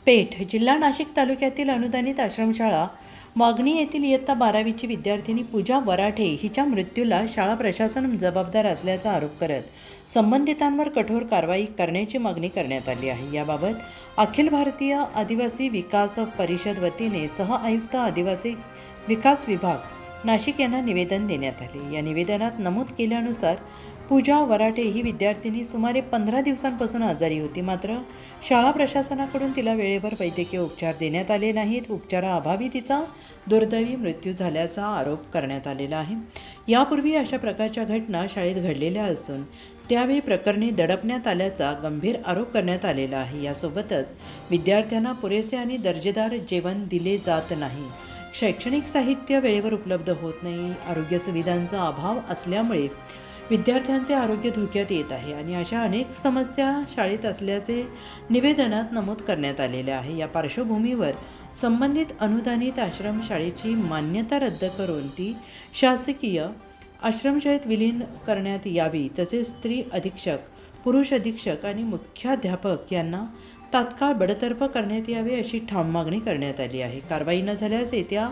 पेठ जिल्हा नाशिक तालुक्यातील अनुदानित आश्रमशाळा वागणी येथील इयत्ता 12वीची विद्यार्थिनी पूजा वराठे हिच्या मृत्यूला शाळा प्रशासन जबाबदार असल्याचा आरोप करत संबंधितांवर कठोर कारवाई करण्याची मागणी करण्यात आली आहे। याबाबत अखिल भारतीय आदिवासी विकास परिषद वतीने सह आयुक्त आदिवासी विकास विभाग नाशिक यांना निवेदन देण्यात आले। या निवेदनात नमूद केल्यानुसार पूजा वराठे ही विद्यार्थिनी सुमारे 15 दिवसांपासून आजारी होती, मात्र शाळा प्रशासनाकडून तिला वेळेवर वैद्यकीय उपचार देण्यात आले नाहीत। उपचाराअभावी तिचा दुर्दैवी मृत्यू झाल्याचा आरोप करण्यात आलेला आहे। यापूर्वी अशा प्रकारच्या घटना शाळेत घडलेल्या असून त्यावेळी प्रकरणी दडपण्यात आल्याचा गंभीर आरोप करण्यात आलेला आहे। यासोबतच विद्यार्थ्यांना पुरेसे आणि दर्जेदार जेवण दिले जात नाही, शैक्षणिक साहित्य वेळेवर उपलब्ध होत नाही, आरोग्य सुविधांचा अभाव असल्यामुळे विद्यार्थ्यांचे आरोग्य धोक्यात येत आहे आणि अशा अनेक समस्या शाळेत असल्याचे निवेदनात नमूद करण्यात आलेले आहे। या पार्श्वभूमीवर संबंधित अनुदानित आश्रमशाळेची मान्यता रद्द करून ती शासकीय आश्रमशाळेत विलीन करण्यात यावी, तसेच स्त्री अधीक्षक, पुरुष अधीक्षक आणि मुख्याध्यापक यांना तात्काळ बडतर्फ करण्यात यावे अशी ठाम मागणी करण्यात आली आहे। कारवाई न झाल्यास येत्या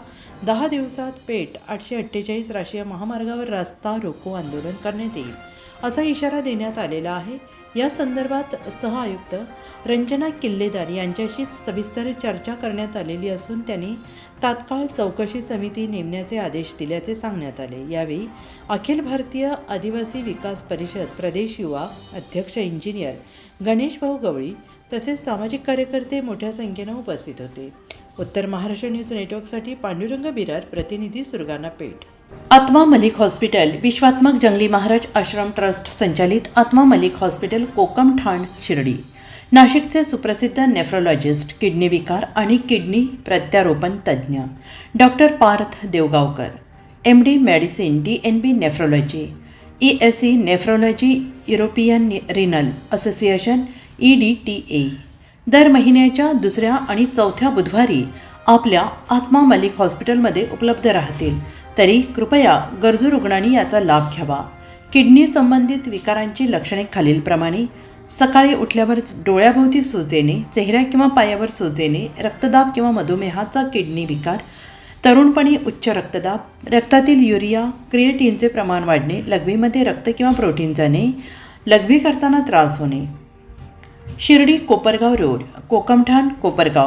10 दिवसात पेठ 848 राष्ट्रीय महामार्गावर रास्ता रोको आंदोलन करण्यात येईल असा इशारा देण्यात आलेला आहे। या संदर्भात सह आयुक्त रंजना किल्लेदार यांच्याशी सविस्तर चर्चा करण्यात आलेली असून त्यांनी तात्काळ चौकशी समिती नेमण्याचे आदेश दिल्याचे सांगण्यात आले। यावेळी अखिल भारतीय आदिवासी विकास परिषद प्रदेश युवा अध्यक्ष इंजिनियर गणेश भाऊ गवळी तसेच सामाजिक कार्यकर्ते मोठ्या संख्येने उपस्थित होते। उत्तर महाराष्ट्र न्यूज नेटवर्कसाठी पांडुरंग बिरार, प्रतिनिधी सुरगाणा, पेठ। आत्मा मलिक हॉस्पिटल विश्वात्मक जंगली महाराज आश्रम ट्रस्ट संचालित आत्मा मलिक हॉस्पिटल कोकम ठाण शिर्डी नाशिकचे सुप्रसिद्ध नेफ्रोलॉजिस्ट, किडनी विकार आणि किडनी प्रत्यारोपण तज्ज्ञ doctor Parth Devgaonkar, MD medicine, DNB nephrology, ESE nephrology, European renal association EDTA दर महिन्याच्या दुसऱ्या आणि चौथ्या बुधवारी आपल्या आत्मा मलिक हॉस्पिटलमध्ये उपलब्ध राहतील, तरी कृपया गरजू रुग्णांनी याचा लाभ घ्यावा। किडनी संबंधित विकारांची लक्षणे खालीलप्रमाणे: सकाळी उठल्यावर डोळ्याभोवती सूज येणे, चेहऱ्या किंवा पायावर सूज येणे, रक्तदाब किंवा मधुमेहाचा किडनी विकार, तरुणपणी उच्च रक्तदाब, रक्तातील युरिया क्रिएटिनचे प्रमाण वाढणे, लघवीमध्ये रक्त किंवा प्रोटीन जाणे, लघवी करताना त्रास होणे। शिर्डी कोपरगाव रोड, कोकमठाण, कोपरगाव